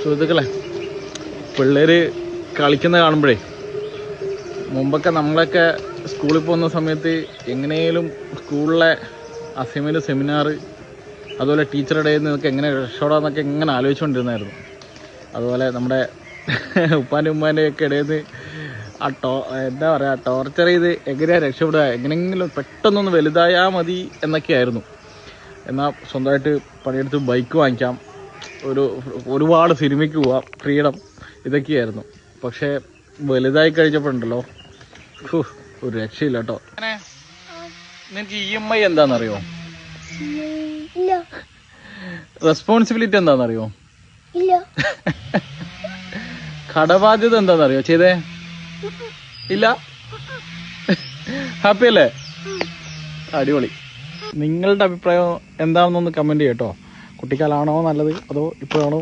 സുഹൃത്തുക്കളെ, പിള്ളേർ കളിക്കുന്ന കാണുമ്പോഴേ മുമ്പൊക്കെ നമ്മളൊക്കെ സ്കൂളിൽ പോകുന്ന സമയത്ത് എങ്ങനെയും സ്കൂളിലെ അസൈൻമെൻറ്റ്, സെമിനാർ, അതുപോലെ ടീച്ചറുടെ കയ്യിൽ നിന്നൊക്കെ എങ്ങനെ രക്ഷപ്പെടാമെന്നൊക്കെ എങ്ങനെ ആലോചിച്ചുകൊണ്ടിരുന്നായിരുന്നു. അതുപോലെ നമ്മുടെ ഉപ്പാൻ്റെ ഉമ്മാൻ്റെയൊക്കെ ഇടയിൽ നിന്ന് എന്താ പറയുക, ടോർച്ചർ ചെയ്ത് എങ്ങനെയാണ് രക്ഷപ്പെടുക, എങ്ങനെയെങ്കിലും പെട്ടെന്നൊന്ന് വലുതായാൽ മതി എന്നൊക്കെയായിരുന്നു. എന്നാൽ സ്വന്തമായിട്ട് പണിയെടുത്ത് ബൈക്ക് വാങ്ങിക്കാം, ഒരുപാട് സിനിമയ്ക്ക് പോവാം, ഫ്രീഡം, ഇതൊക്കെയായിരുന്നു. പക്ഷേ വലുതായി കഴിഞ്ഞപ്പോഴുണ്ടല്ലോ ഒരു രക്ഷയില്ല കേട്ടോ. നിനക്ക് EMI എന്താണെന്നറിയോ? റെസ്പോൺസിബിലിറ്റി എന്താണെന്നറിയോ? കടബാധ്യത എന്താണെന്നറിയോ ചെയ്തേ? ഇല്ല. ഹാപ്പി അല്ലേ? അടിപൊളി. നിങ്ങളുടെ അഭിപ്രായം എന്താണെന്നൊന്ന് കമന്റ് ചെയ്യട്ടോ. കുട്ടിക്കാലാണോ നല്ലത് അതോ ഇപ്പോഴാണോ?